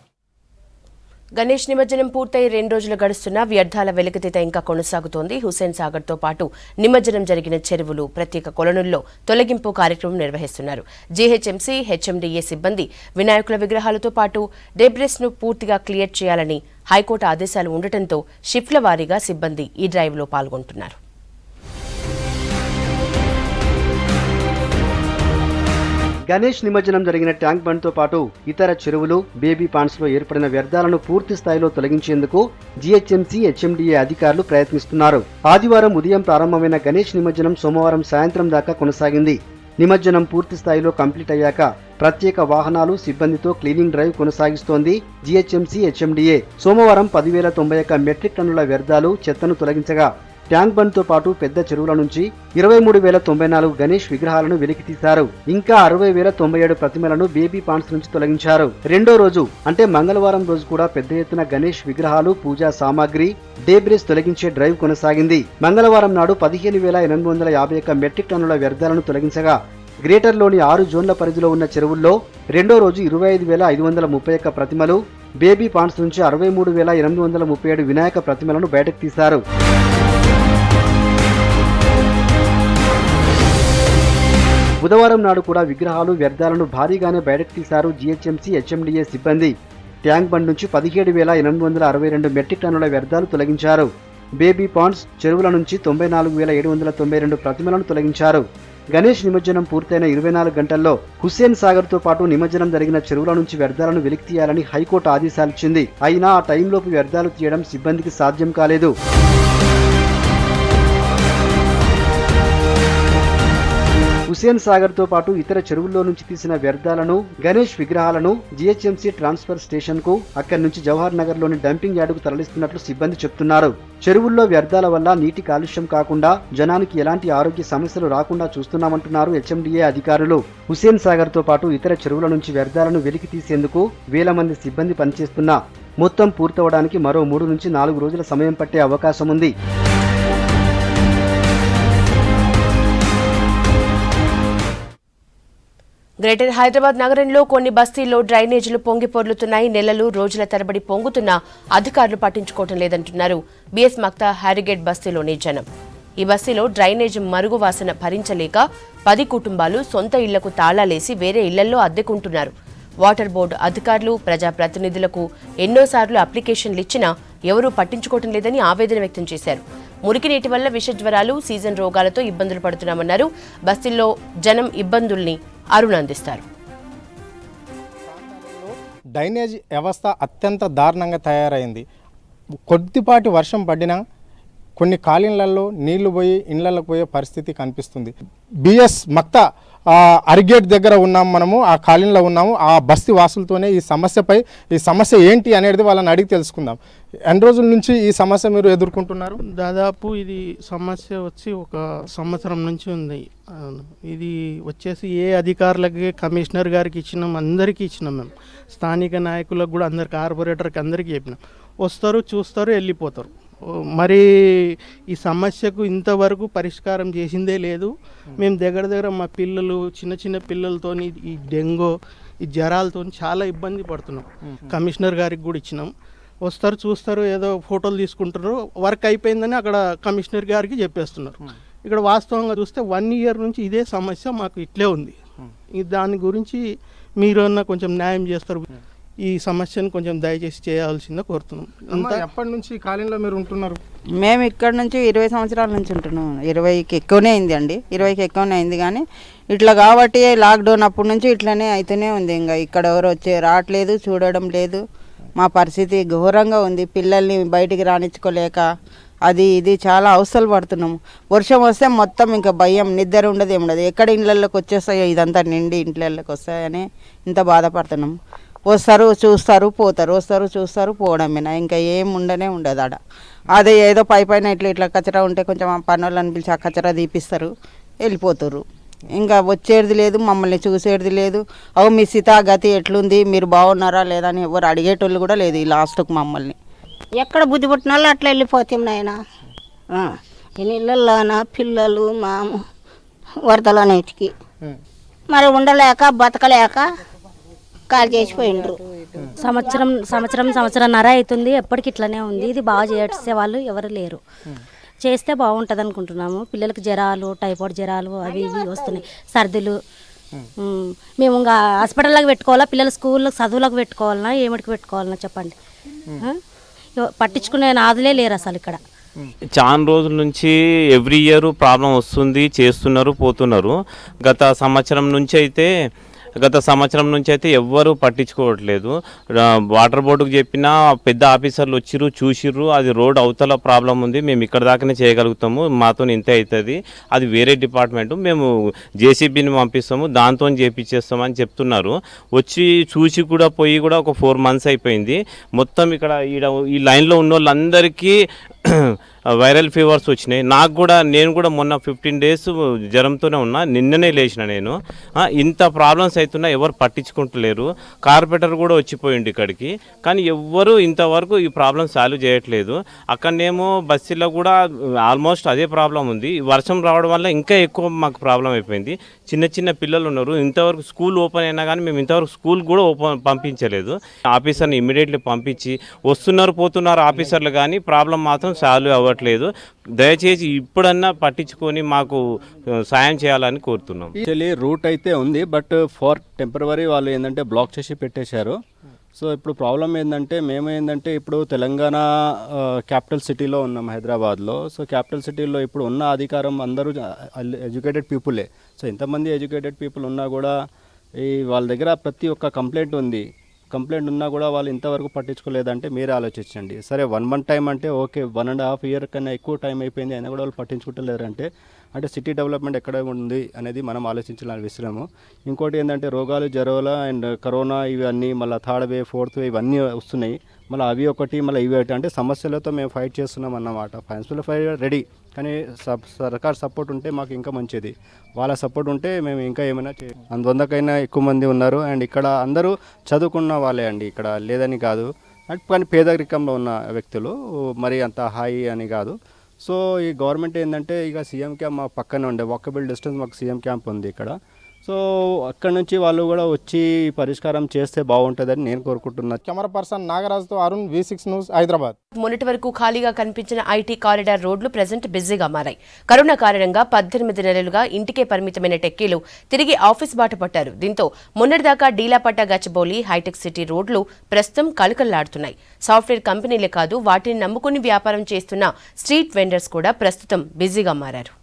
గణేష్ నిమజ్జనం పూర్తయి 2 రోజులు గడుస్తున్నా వ్యర్థాల వెలికితీత ఇంకా కొనసాగుతోంది. హుస్సేన్ సాగర్తో పాటు నిమజ్జనం జరిగిన చెరువులు, ప్రత్యేక కొలనుల్లో తొలగింపు కార్యక్రమం నిర్వహిస్తున్నారు. జీహెచ్ఎంసీ, హెచ్ఎండిఏ సిబ్బంది వినాయకుల విగ్రహాలతో పాటు డెబ్రిస్ను పూర్తిగా క్లియర్ చేయాలని హైకోర్టు ఆదేశాలు ఉండటంతో షిఫ్ట్ల వారీగా సిబ్బంది ఈ డ్రైవ్లో పాల్గొంటున్నారు. గణేష్ నిమజ్జనం జరిగిన ట్యాంక్ బండ్తో పాటు ఇతర చెరువులు, బేబీ పాండ్స్లో ఏర్పడిన వ్యర్థాలను పూర్తి స్థాయిలో తొలగించేందుకు జీహెచ్ఎంసీ, హెచ్ఎండిఏ అధికారులు ప్రయత్నిస్తున్నారు. ఆదివారం ఉదయం ప్రారంభమైన గణేష్ నిమజ్జనం సోమవారం సాయంత్రం దాకా కొనసాగింది. నిమజ్జనం పూర్తి స్థాయిలో కంప్లీట్ అయ్యాక ప్రత్యేక వాహనాలు, సిబ్బందితో క్లీనింగ్ డ్రైవ్ కొనసాగిస్తోంది జీహెచ్ఎంసీ, హెచ్ఎండిఏ. సోమవారం 10,091 మెట్రిక్ టన్నుల వ్యర్థాలు, చెత్తను తొలగించగా ట్యాంక్ బండ్తో పాటు పెద్ద చెరువుల నుంచి 23,094 గణేష్ విగ్రహాలను వెలికితీశారు. ఇంకా 60,097 ప్రతిమలను బేబీ పాండ్స్ నుంచి తొలగించారు. రెండో రోజు అంటే మంగళవారం రోజు కూడా పెద్ద ఎత్తున గణేష్ విగ్రహాలు, పూజా సామాగ్రి, డేబ్రిస్ తొలగించే డ్రైవ్ కొనసాగింది. మంగళవారం నాడు 15,851 మెట్రిక్ టన్నుల వ్యర్థాలను తొలగించగా గ్రేటర్లోని 6 జోన్ల పరిధిలో ఉన్న చెరువుల్లో రెండో రోజు 25,531 ప్రతిమలు, బేబీ పాండ్స్ నుంచి 63,837 వినాయక ప్రతిమలను బయటకు తీశారు. బుధవారం నాడు కూడా విగ్రహాలు, వ్యర్థాలను భారీగానే బయటకు తీశారు జీహెచ్ఎంసీ, హెచ్ఎండిఏ సిబ్బంది. ట్యాంక్ బండ్ నుంచి 17,862 మెట్రిక్ టన్నుల వ్యర్థాలు తొలగించారు. బేబీ పాండ్స్, చెరువుల నుంచి 94,792 ప్రతిమలను తొలగించారు. గణేష్ నిమజ్జనం పూర్తయిన 24 గంటల్లో హుస్సేన్ సాగర్తో పాటు నిమజ్జనం జరిగిన చెరువుల నుంచి వ్యర్థాలను వెలికి తీయాలని హైకోర్టు ఆదేశాలిచ్చింది. అయినా ఆ టైంలోపు వ్యర్థాలు తీయడం సిబ్బందికి సాధ్యం కాలేదు. హుస్సేన్ సాగర్తో పాటు ఇతర చెరువుల్లో నుంచి తీసిన వ్యర్థాలను, గణేష్ విగ్రహాలను జీహెచ్ఎంసీ ట్రాన్స్ఫర్ స్టేషన్కు, అక్కడి నుంచి జవహర్ నగర్లోని డంపింగ్ యార్డుకు తరలిస్తున్నట్లు సిబ్బంది చెప్తున్నారు. చెరువుల్లో వ్యర్థాల వల్ల నీటి కాలుష్యం కాకుండా జనానికి ఎలాంటి ఆరోగ్య సమస్యలు రాకుండా చూస్తున్నామంటున్నారు హెచ్ఎండిఏ అధికారులు. హుస్సేన్ సాగర్తో పాటు ఇతర చెరువుల నుంచి వ్యర్థాలను వెలికి తీసేందుకు 1,000 మంది సిబ్బంది పనిచేస్తున్నా మొత్తం పూర్తవడానికి మరో 3 నుంచి 4 రోజుల సమయం పట్టే అవకాశం ఉంది. గ్రేటర్ హైదరాబాద్ నగరంలో కొన్ని బస్తీల్లో డ్రైనేజీలు పొంగి పొర్లుతున్నాయి. నెలలు, రోజుల తరబడి పొంగుతున్నా అధికారులు పట్టించుకోవటం లేదంటున్నారు బిఎస్ మక్తా హ్యారిగేట్ బస్తీలోని జనం. ఈ బస్తీలో డ్రైనేజ్ మరుగు వాసన భరించలేక 10 కుటుంబాలు సొంత ఇళ్లకు తాళాలేసి వేరే ఇళ్లలో అద్దెకుంటున్నారు. వాటర్ బోర్డు అధికారులు, ప్రజాప్రతినిధులకు ఎన్నోసార్లు అప్లికేషన్లు ఇచ్చినా ఎవరూ పట్టించుకోవటం లేదని ఆవేదన వ్యక్తం చేశారు. మురికి నీటి వల్ల విషజ్వరాలు, సీజన్ రోగాలతో ఇబ్బందులు పడుతున్నామన్నారు. బస్తీల్లో జనం ఇబ్బందుల్ని అరుణ్ అందిస్తారు. డ్రైనేజ్ వ్యవస్థ అత్యంత దారుణంగా తయారైంది. కొద్దిపాటి వర్షం పడినా కొన్ని కాలనీలలో నీళ్లు పోయి ఇళ్లకు పోయే పరిస్థితి కనిపిస్తుంది. బిఎస్ మక్తా అరిగేట్ దగ్గర ఉన్నాము, మనము ఆ కాలనీలో ఉన్నాము. ఆ బస్తీ వాసులతోనే ఈ సమస్య ఏంటి అనేది వాళ్ళని అడిగి తెలుసుకుందాం. ఎన్ని రోజుల నుంచి ఈ సమస్య మీరు ఎదుర్కొంటున్నారు? దాదాపు ఇది సమస్య వచ్చి 1 సంవత్సరం నుంచి ఉంది. ఇది వచ్చేసి ఏ అధికారులకి, కమిషనర్ గారికి ఇచ్చినాం, అందరికీ ఇచ్చినాం. మేము స్థానిక నాయకులకు కూడా, అందరికి, కార్పొరేటర్కి అందరికీ చెప్పినాం. వస్తారు, చూస్తారు, వెళ్ళిపోతారు. మరి ఈ సమస్యకు ఇంతవరకు పరిష్కారం చేసిందే లేదు. మేము దగ్గర మా పిల్లలు, చిన్న పిల్లలతో ఈ డెంగూ, ఈ జ్వరాలతో చాలా ఇబ్బంది పడుతున్నాం. కమిషనర్ గారికి కూడా ఇచ్చినాం. వస్తారు, చూస్తారు, ఏదో ఫోటోలు తీసుకుంటారు, వర్క్ అయిపోయిందని అక్కడ కమిషనర్ గారికి చెప్పేస్తున్నారు. ఇక్కడ వాస్తవంగా చూస్తే 1 ఇయర్ నుంచి ఇదే సమస్య మాకు ఇట్లే ఉంది. దాని గురించి మీరన్నా కొంచెం న్యాయం చేస్తారు. ఈ సమస్యను కొంచెం దయచేసి చేయాల్సిందే కోరుతున్నాం. ఎప్పటి నుంచి కాలనీలో మీరు ఉంటున్నారు? మేము ఇక్కడ నుంచి 20 సంవత్సరాల నుంచి ఉంటున్నాం. 20కి ఎక్కువనే అయింది అండి, 20కి ఎక్కువనే అయింది. కానీ ఇట్లా కాబట్టి లాక్డౌన్ అప్పటి నుంచి ఇట్లనే అవుతూనే ఉంది. ఇంకా ఇక్కడ ఎవరు రావట్లేదు, చూడడం లేదు. మా పరిస్థితి ఘోరంగా ఉంది. పిల్లల్ని బయటికి రానిచ్చుకోలేక అది ఇది చాలా అవసరాలు పడుతున్నాము. వర్షం వస్తే మొత్తం ఇంకా భయం, నిద్ర ఉండదు, ఏముండదు. ఎక్కడ ఇళ్ళల్లోకి వచ్చేస్తాయో ఇదంతా నిండి ఇంట్లలోకి వస్తాయని ఇంత బాధపడుతున్నాము. వస్తారు, చూస్తారు, పోతారు, వస్తారు, చూస్తారు, పోవడమేనా, ఇంకా ఏం ఉండదు ఆడ. అదే ఏదో పైన ఇట్లా కచరా ఉంటే కొంచెం ఆ పనులను పిలిచి ఆ కచరా తీపిస్తారు, వెళ్ళిపోతారు. ఇంకా వచ్చేది లేదు, మమ్మల్ని చూసేది లేదు. మీ గతి ఎట్లుంది, మీరు బాగున్నారా లేదా అని ఎవరు అడిగేటోళ్ళు కూడా లేదు. ఈ లాస్ట్కు మమ్మల్ని ఎక్కడ బుద్ధి పుట్టిన వాళ్ళు అట్లా వెళ్ళిపోతాం నాయన. నీళ్ళల్లోన పిల్లలు మాము వరదలన్నిటికి మరి ఉండలేక బతకలేక కాల్ చేసిపోయిండ్రు. సంవత్సరంన్నర అవుతుంది, ఎప్పటికి ఇట్లనే ఉంది. ఇది బాగా చేసే వాళ్ళు ఎవరు లేరు. చేస్తే బాగుంటుంది అనుకుంటున్నాము. పిల్లలకి జ్వరాలు, టైఫాయిడ్ జ్వరాలు అవి ఇవి వస్తున్నాయి, సర్దులు. మేము ఇంకా హాస్పిటల్లోకి పెట్టుకోవాలా, పిల్లల స్కూల్లో చదువులకు పెట్టుకోవాలన్నా, ఏమిటికి పెట్టుకోవాలన్నా చెప్పండి. పట్టించుకునే నాదులే లేరు అసలు ఇక్కడ. చాలా రోజుల నుంచి ఎవ్రీ ఇయర్ ప్రాబ్లం వస్తుంది, చేస్తున్నారు, పోతున్నారు. గత సంవత్సరం నుంచి అయితే ఎవ్వరూ పట్టించుకోవట్లేదు. వాటర్ బోర్డుకు చెప్పినా పెద్ద ఆఫీసర్లు వచ్చిర్రు, చూసిర్రు, అది రోడ్ అవతల ప్రాబ్లం ఉంది, మేము ఇక్కడ దాకానే చేయగలుగుతాము, మాతో ఇంతే అవుతుంది, అది వేరే డిపార్ట్మెంట్, మేము జేసీబీని పంపిస్తాము, దాంతో చేపించేస్తామని చెప్తున్నారు. వచ్చి చూసి కూడా పోయి కూడా ఒక 4 months అయిపోయింది. మొత్తం ఇక్కడ ఈ లైన్లో ఉన్న వాళ్ళందరికీ వైరల్ ఫీవర్స్ వచ్చినాయి. నేను కూడా మొన్న 15 days జ్వరంతోనే ఉన్నా, నిన్ననే లేచిన నేను. ఇంత ప్రాబ్లమ్స్ అవుతున్నా ఎవరు పట్టించుకుంటలేరు. కార్పొరేటర్ కూడా వచ్చిపోయింది ఇక్కడికి, కానీ ఎవ్వరు ఇంతవరకు ఈ ప్రాబ్లమ్ సాల్వ్ చేయట్లేదు. అక్కడనేమో బస్సులో కూడా ఆల్మోస్ట్ అదే ప్రాబ్లం ఉంది. వర్షం రావడం వల్ల ఇంకా ఎక్కువ మాకు ప్రాబ్లం అయిపోయింది. చిన్న పిల్లలు ఉన్నారు. ఇంతవరకు స్కూల్ ఓపెన్ అయినా కానీ మేము ఇంతవరకు స్కూల్ కూడా పంపించలేదు. ఆఫీసర్ని ఇమ్మీడియట్లీ పంపించి వస్తున్నారు, పోతున్నారు ఆఫీసర్లు, కానీ ప్రాబ్లం మాత్రం సాల్వ్ అవ్వట్లేదు. దయచేసి ఇప్పుడన్నా పట్టించుకొని మాకు సాయం చేయాలని కోరుతున్నాం. యాక్చువల్లీ రూట్ అయితే ఉంది, బట్ ఫర్ టెంపరవరీ వాళ్ళు ఏంటంటే బ్లాక్ చేసి పెట్టేశారు. సో ఇప్పుడు ప్రాబ్లం ఏంటంటే ఇప్పుడు తెలంగాణ క్యాపిటల్ సిటీలో ఉన్నాం, హైదరాబాద్లో. సో క్యాపిటల్ సిటీలో ఇప్పుడు ఉన్న అధికారం అందరూ ఎడ్యుకేటెడ్ పీపులే. సో ఎంతమంది ఎడ్యుకేటెడ్ పీపుల్ ఉన్నా కూడా వాళ్ళ దగ్గర ప్రతి ఒక్క కంప్లైంట్ ఉన్నా కూడా వాళ్ళు ఇంతవరకు పట్టించుకోలేదంటే మీరే ఆలోచించండి. సరే 1 month టైం అంటే ఓకే, 1.5 year కన్నా ఎక్కువ టైం అయిపోయింది, అయినా కూడా వాళ్ళు పట్టించుకుంటలేరంటే సిటీ డెవలప్మెంట్ ఎక్కడ ఉంది అనేది మనం ఆలోచించాలని విషయము. ఇంకోటి ఏంటంటే రోగాలు, జ్వరాలు అండ్ కరోనా ఇవన్నీ, మళ్ళీ 3rd wave 4th wave ఇవన్నీ వస్తున్నాయి. మళ్ళీ అవి ఒకటి, మళ్ళీ ఇవి ఒకటి, అంటే సమస్యలతో మేము ఫైట్ చేస్తున్నాం అన్నమాట. ఫైనాన్షియల్ ఫైట్ రెడీ, కానీ సర్కార్ సపోర్ట్ ఉంటే మాకు ఇంకా మంచిది. వాళ్ళ సపోర్ట్ ఉంటే మేము ఇంకా ఏమైనా 100కైనా ఎక్కువ మంది ఉన్నారు. అండ్ ఇక్కడ అందరూ చదువుకున్న వాళ్ళే అండి, ఇక్కడ లేదని కాదు, కానీ పేదరికంలో ఉన్న వ్యక్తులు, మరి అంత హాయి అని కాదు. సో ఈ గవర్నమెంట్ ఏంటంటే ఇక సీఎం క్యాంప్ మా పక్కనే ఉండే, వాకబుల్ డిస్టెన్స్ మాకు సీఎం క్యాంప్ ఉంది ఇక్కడ. సో అక్కడ నుంచి వాళ్ళు కూడా వచ్చి పరిష్కారం చేస్తే బాగుంటుందని నేను కోరుకుంటున్నాను. కెమెరా పర్సన్ నాగరాజుతో అరుణ్, V6 న్యూస్, హైదరాబాద్. మొన్నటి వరకు ఖాళీగా కనిపించిన ఐటీ కారిడార్ రోడ్లు ప్రెజెంట్ బిజీగా మారాయి. కరోనా కారణంగా 18 నెలలుగా ఇంటికే పరిమితమైన టెక్కీలు తిరిగి ఆఫీస్ బాట పట్టారు. దీంతో మొన్నటిదాకా డీలాపట్ట, గచ్చిబౌలి, హైటెక్ సిటీ రోడ్లు ప్రస్తుతం కలకల్లాడుతున్నాయి. సాఫ్ట్వేర్ కంపెనీలే కాదు, వాటిని నమ్ముకుని వ్యాపారం చేస్తున్న స్ట్రీట్ వెండర్స్ కూడా ప్రస్తుతం బిజీగా మారారు.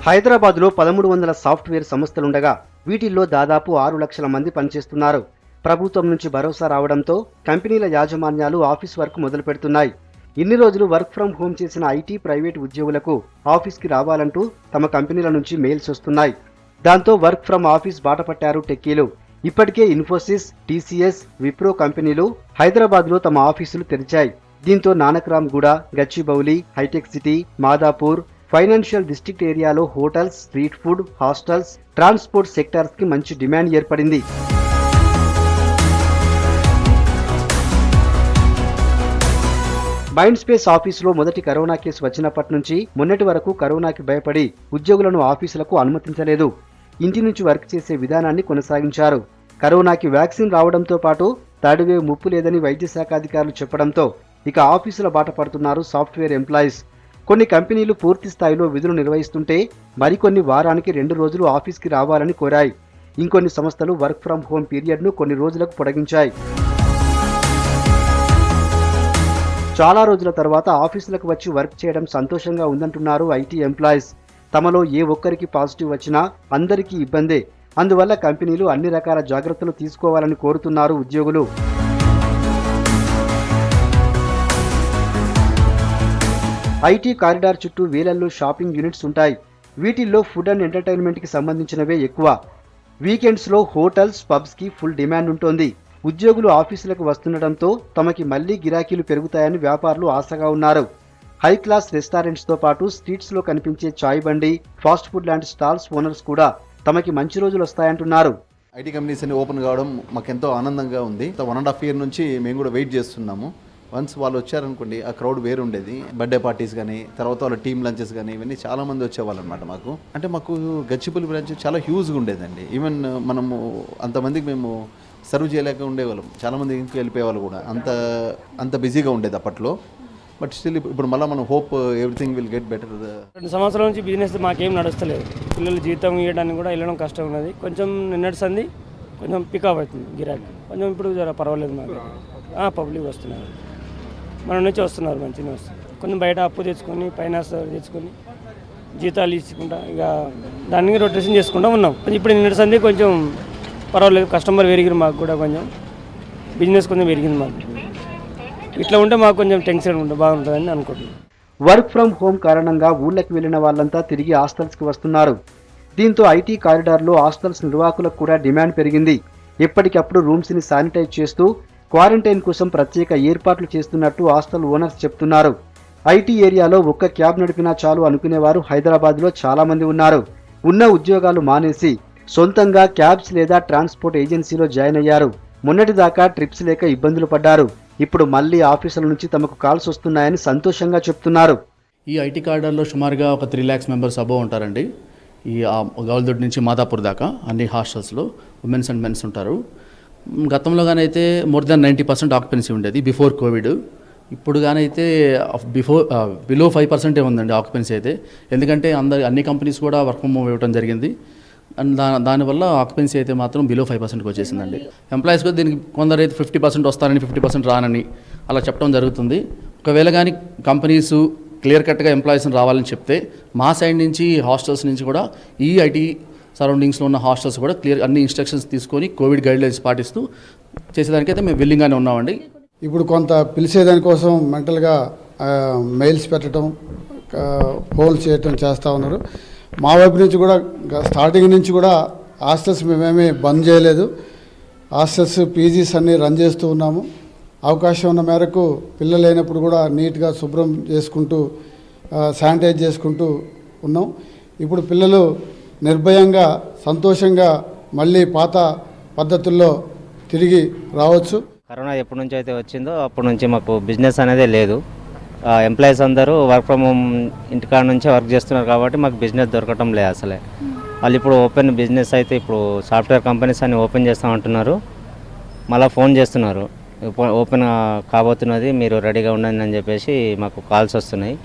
హైదరాబాద్లో 1300 సాఫ్ట్వేర్ సంస్థలుండగా వీటిల్లో దాదాపు 6 లక్షల మంది పనిచేస్తున్నారు. ప్రభుత్వం నుంచి భరోసా రావడంతో కంపెనీల యాజమాన్యాలు ఆఫీస్ వర్క్ మొదలు పెడుతున్నాయి. ఇన్ని రోజులు వర్క్ ఫ్రం హోమ్ చేసిన ఐటీ ప్రైవేట్ ఉద్యోగులకు ఆఫీస్కి రావాలంటూ తమ కంపెనీల నుంచి మెయిల్స్ వస్తున్నాయి. దాంతో వర్క్ ఫ్రం ఆఫీస్ బాట పట్టారు టెక్కీలు. ఇప్పటికే ఇన్ఫోసిస్, టీసీఎస్, విప్రో కంపెనీలు హైదరాబాద్లో తమ ఆఫీసులు తెరిచాయి. దీంతో Nanakramguda, Gachibowli, hitech city, Madhapur, financial district ఏరియాలో hotels, street food, hostels, transport సెక్టార్స్కి మంచి డిమాండ్ ఏర్పడింది. మైండ్ స్పేస్ ఆఫీసులో మొదటి కరోనా కేసు వచ్చినప్పటి నుంచి మొన్నటి వరకు కరోనాకి భయపడి ఉద్యోగులను ఆఫీసులకు అనుమతించలేదు. ఇంటి నుంచి వర్క్ చేసే విధానాన్ని కొనసాగించారు. కరోనాకి వ్యాక్సిన్ రావడంతో పాటు థర్డ్ వేవ్ ముప్పు లేదని వైద్య శాఖ అధికారులు చెప్పడంతో ఇక ఆఫీసుల బాట పడుతున్నారు సాఫ్ట్వేర్ ఎంప్లాయీస్. కొన్ని కంపెనీలు పూర్తి స్థాయిలో విధులు నిర్వహిస్తుంటే మరికొన్ని వారానికి 2 రోజులు ఆఫీస్కి రావాలని కోరాయి. ఇంకొన్ని సంస్థలు వర్క్ ఫ్రం హోమ్ పీరియడ్ను కొన్ని రోజులకు పొడిగించాయి. చాలా రోజుల తర్వాత ఆఫీసులకు వచ్చి వర్క్ చేయడం సంతోషంగా ఉందంటున్నారు ఐటీ ఎంప్లాయీస్. తమలో ఏ ఒక్కరికి పాజిటివ్ వచ్చినా అందరికీ ఇబ్బందే. అందువల్ల కంపెనీలు అన్ని రకాల జాగ్రత్తలు తీసుకోవాలని కోరుతున్నారు ఉద్యోగులు. ఐటీ కారిడార్ చుట్టూ వేలల్లో షాపింగ్ యూనిట్స్ ఉంటాయి. వీటిల్లో ఫుడ్ అండ్ ఎంటర్టైన్మెంట్కి సంబంధించినవే ఎక్కువ. వీకెండ్స్లో హోటల్స్, పబ్స్కి ఫుల్ డిమాండ్ ఉంటుంది. ఉద్యోగులు ఆఫీసులకు వస్తుండటంతో తమకి మళ్లీ గిరాకీలు పెరుగుతాయని వ్యాపారులు ఆశగా ఉన్నారు. హై క్లాస్ రెస్టారెంట్స్తో పాటు స్ట్రీట్స్లో కనిపించే చాయ్ బండి, ఫాస్ట్ ఫుడ్ లాంటి స్టాల్స్ ఓనర్స్ కూడా తమకి మంచి రోజులు వస్తాయంటున్నారు. ఐటీ కంపెనీస్ అన్ని ఓపెన్ కావడం మాకు ఎంతో ఆనందంగా ఉంది. 1.5 years నుంచి మేము కూడా వెయిట్ చేస్తున్నాము. వన్స్ వాళ్ళు వచ్చారనుకోండి, ఆ క్రౌడ్ వేరు ఉండేది. బర్త్డే పార్టీస్ కానీ, తర్వాత వాళ్ళ టీమ్ లంచెస్ కానీ, ఇవన్నీ చాలా మంది వచ్చేవాళ్ళు అనమాట. మాకు గచ్చిబౌలి బ్రాంచ్ చాలా హ్యూజ్గా ఉండేదండి. ఈవెన్ మనము అంతమందికి మేము సర్వ్ చేయలేక ఉండేవాళ్ళం. చాలామంది ఇంటికి వెళ్ళిపోయేవాళ్ళు కూడా. అంత బిజీగా ఉండేది అప్పట్లో. బట్ స్టిల్ ఇప్పుడు మళ్ళీ మనం hope everything will get better. 2 సంవత్సరాల నుంచి బిజినెస్ మాకేం నడుస్తలేదు. పిల్లలు జీతం ఇవ్వడానికి కూడా వెళ్ళడం కష్టం ఉన్నది. కొంచెం నిన్నటిసంది కొంచెం పికప్ అవుతుంది గిరాకీ. కొంచెం ఇప్పుడు జర పర్వాలేదు మాకు. పబ్లిక్ వస్తున్నారు, మన నుంచి వస్తున్నారు, మంచిగా వస్తున్నారు. కొంచెం బయట అప్పు తెచ్చుకొని, ఫైనాన్స్ తెచ్చుకొని జీతాలు ఇచ్చుకుంటా ఇక దాన్ని రొటేషన్ చేసుకుంటూ ఉన్నాం. ఇప్పుడు నిన్నటిసంది కొంచెం పర్వాలేదు. కస్టమర్ పెరిగింది, మాకు కూడా కొంచెం బిజినెస్ కొంచెం పెరిగింది. మాకు ఇట్లా ఉంటే మాకు కొంచెం టెన్షన్ ఉంటే బాగుంటుందని అనుకుంటున్నాం. వర్క్ ఫ్రం హోమ్ కారణంగా ఊళ్ళకి వెళ్లిన వాళ్ళంతా తిరిగి హాస్టల్స్కి వస్తున్నారు. దీంతో ఐటీ కారిడార్లో హాస్టల్స్ నిర్వాహకులకు కూడా డిమాండ్ పెరిగింది. ఎప్పటికప్పుడు రూమ్స్ని శానిటైజ్ చేస్తూ క్వారంటైన్ కోసం ప్రత్యేక ఏర్పాట్లు చేస్తున్నట్టు హాస్టల్ ఓనర్స్ చెప్తున్నారు. ఐటీ ఏరియాలో ఒక్క క్యాబ్ నడిపినా చాలు అనుకునేవారు హైదరాబాద్లో చాలా మంది ఉన్నారు. ఉన్న ఉద్యోగాలు మానేసి సొంతంగా క్యాబ్స్ లేదా ట్రాన్స్పోర్ట్ ఏజెన్సీలో జాయిన్ అయ్యారు. మొన్నటిదాకా ట్రిప్స్ లేక ఇబ్బందులు పడ్డారు. ఇప్పుడు మళ్లీ ఆఫీసుల నుంచి తమకు కాల్స్ వస్తున్నాయని సంతోషంగా చెప్తున్నారు. ఈ ఐటీ కార్డర్లో సుమారుగా ఒక 3 lakhs మెంబర్స్ అబోవ్ ఉంటారండి. ఈ గౌల్దొడ్ నుంచి మాదాపూర్ దాకా అన్ని హాస్టల్స్లో ఉమెన్స్ అండ్ మెన్స్ ఉంటారు. గతంలో కానైతే మోర్ దాన్ 90% ఆక్యుపెన్సీ ఉండేది బిఫోర్ కోవిడ్. ఇప్పుడు కానైతే బిలో 5% ఉందండి ఆక్యుపెన్సీ అయితే. ఎందుకంటే అన్ని కంపెనీస్ కూడా వర్క్ ఫ్రమ్ హోమ్ ఇవ్వడం జరిగింది. అండ్ దానివల్ల ఆక్యుపెన్సీ అయితే మాత్రం బిలో 5%కి వచ్చేసిందండి. ఎంప్లాయీస్ కూడా దీనికి కొందరైతే 50% వస్తారని, 50% రానని అలా చెప్పడం జరుగుతుంది. ఒకవేళ కానీ కంపెనీస్ క్లియర్ కట్గా ఎంప్లాయీస్ని రావాలని చెప్తే మా సైడ్ నుంచి హాస్టల్స్ నుంచి కూడా ఈ ఐటీ సరౌండింగ్స్లో ఉన్న హాస్టల్స్ కూడా క్లియర్ అన్ని ఇన్స్ట్రక్షన్స్ తీసుకొని కోవిడ్ గైడ్లైన్స్ పాటిస్తూ చేసేదానికైతే మేము విల్లింగ్గానే ఉన్నామండి. ఇప్పుడు కొంత పిలిచేదానికోసం మెంటల్గా మెయిల్స్ పెట్టడం, ఫోన్స్ చేయటం చేస్తూ ఉన్నారు. మా వైపు నుంచి కూడా స్టార్టింగ్ నుంచి కూడా హాస్టల్స్ మేమేమీ బంద్ చేయలేదు. హాస్టల్స్, పీజీస్ అన్నీ రన్ చేస్తూ ఉన్నాము. అవకాశం ఉన్న మేరకు పిల్లలు లేనప్పుడు కూడా నీట్గా శుభ్రం చేసుకుంటూ శానిటైజ్ చేసుకుంటూ ఉన్నాం. ఇప్పుడు పిల్లలు నిర్భయంగా, సంతోషంగా మళ్ళీ పాత పద్ధతుల్లో తిరిగి రావచ్చు. కరోనా ఎప్పటి నుంచి అయితే వచ్చిందో అప్పటి నుంచి మాకు బిజినెస్ అనేది లేదు. ఎంప్లాయీస్ అందరూ వర్క్ ఫ్రమ్ హోమ్ ఇంటికాడ నుంచే వర్క్ చేస్తున్నారు కాబట్టి మాకు బిజినెస్ దొరకటం లేదు అసలే. వాళ్ళు ఇప్పుడు ఓపెన్ బిజినెస్ అయితే ఇప్పుడు సాఫ్ట్వేర్ కంపెనీస్ అన్ని ఓపెన్ చేస్తామంటున్నారు. మళ్ళీ ఫోన్ చేస్తున్నారు, ఓపెన్ కాబోతున్నది, మీరు రెడీగా ఉండండి అని చెప్పేసి మాకు కాల్స్ వస్తున్నాయి.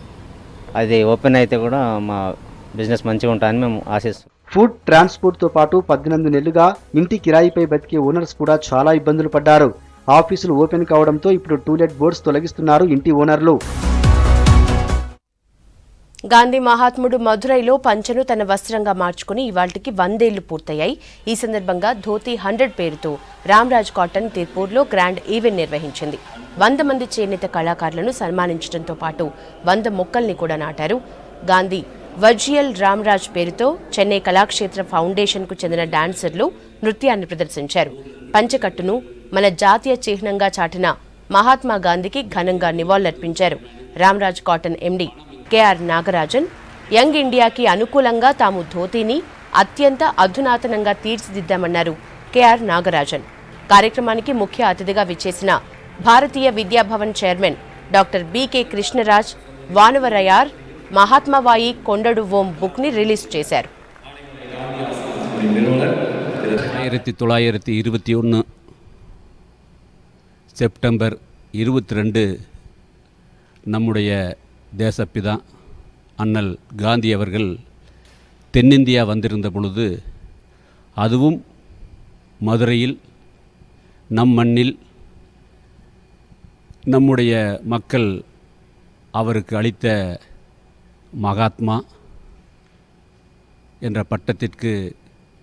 అది ఓపెన్ అయితే కూడా మా బిజినెస్ మంచిగా ఉంటాయని మేము ఆశిస్తున్నాం. ఫుడ్, ట్రాన్స్పోర్ట్తో పాటు 18 నెలలుగా ఇంటి కిరాయిపై బతికే ఓనర్స్ కూడా చాలా ఇబ్బందులు పడ్డారు. ఆఫీసులు ఓపెన్ కావడంతో ఇప్పుడు టూలెట్ బోర్డ్స్ తొలగిస్తున్నారు ఇంటి ఓనర్లు. గాంధీ మహాత్ముడు మధురైలో పంచెను తన వస్త్రంగా మార్చుకుని ఇవాళ్టికి 100 ఏళ్లు పూర్తయ్యాయి. ఈ సందర్భంగా ధోతి 100 పేరుతో రామ్రాజ్ కాటన్ తిరుపూర్లో గ్రాండ్ ఈవెంట్ నిర్వహించింది. 100 మంది చేనేత కళాకారులను సన్మానించడంతో పాటు 100 మొక్కల్ని కూడా నాటారు. గాంధీ వర్జియల్ రామ్రాజ్ పేరుతో చెన్నై కళాక్షేత్ర ఫౌండేషన్కు చెందిన డాన్సర్లు నృత్యాన్ని ప్రదర్శించారు. పంచెకట్టును మన జాతీయ చిహ్నంగా చాటిన మహాత్మా గాంధీకి ఘనంగా నివాళులర్పించారు. Ramraj cotton MD KR Nagarajan young ఇండియాకి అనుకూలంగా తాము ధోతీని అత్యంత అధునాతనంగా తీర్చిదిద్దామన్నారు. కేఆర్ నాగరాజన్ కార్యక్రమానికి ముఖ్య అతిథిగా విచ్చేసిన భారతీయ విద్యాభవన్ చైర్మన్ డాక్టర్ బికే కృష్ణరాజ్ వానవరయార్ మహాత్మావాయి కొండడు ఓం బుక్ని రిలీజ్ చేశారు. 1921 செப்டம்பர் 22 நம்முடைய தேசப்பிதா அண்ணல் காந்தி அவர்கள் தென்னிந்தியா வந்திருந்த பொழுது, அதுவும் மதுரையில் நம் மண்ணில் நம்முடைய மக்கள் அவருக்கு அளித்த மகாத்மா என்ற பட்டத்திற்கு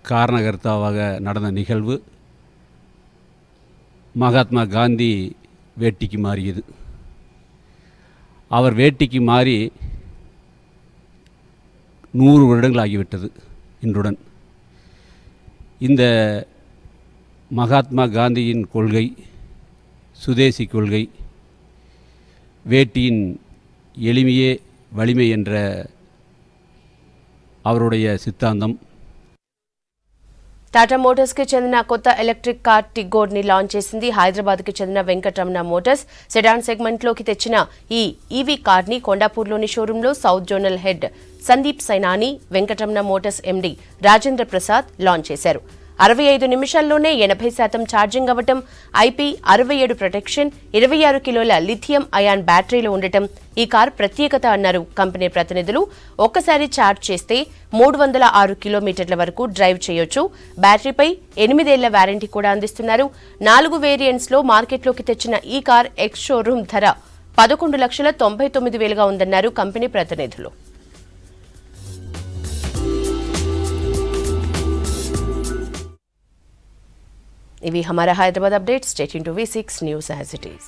காரணகர்த்தாவாக நடந்த நிகழ்வு மகாத்மா காந்தி வேட்டிக்கு மாறியது. அவர் வேட்டிக்கு மாறி 100 வருடங்கள் ஆகிவிட்டது இன்றுடன். இந்த மகாத்மா காந்தியின் கொள்கை, சுதேசி கொள்கை, வேட்டியின் எளிமையே வலிமை என்ற அவருடைய சித்தாந்தம். టాటా మోటార్స్ కి చెందిన కొత్త ఎలక్ట్రిక్ కార్ టిగోర్ ని లాంచ్ చేసింది. హైదరాబాద్ కి చెందిన వెంకటరమణ మోటార్స్ సెడాన్ సెగ్మెంట్ లోకి తెచ్చిన ఈ ఈవీ కార్ ని కొండాపూర్లోని షోరూంలో south zonal head Sandeep Sainani, Venkataramana motors MD Rajendra Prasad launch చేశారు. 65 నిమిషాల్లోనే 80% ఛార్జింగ్ అవ్వటం, ఐపీ 67 ప్రొటెక్షన్, 26 కిలోల లిథియం అయాన్ బ్యాటరీలో ఉండటం ఈ కార్ ప్రత్యేకత అన్నారు కంపెనీ ప్రతినిధులు. ఒక్కసారి ఛార్జ్ చేస్తే 306 కిలోమీటర్ల వరకు డ్రైవ్ చేయొచ్చు. బ్యాటరీపై 8 ఏళ్ల వారంటీ కూడా అందిస్తున్నారు. 4 వేరియంట్స్ లో మార్కెట్లోకి తెచ్చిన ఈ కార్ ఎక్స్ షోరూమ్ ధర 11,99,000గా ఉందన్నారు కంపెనీ ప్రతినిధులు. ఇవి హమారా Hyderabad updates. Stay tuned to V6 news as it is.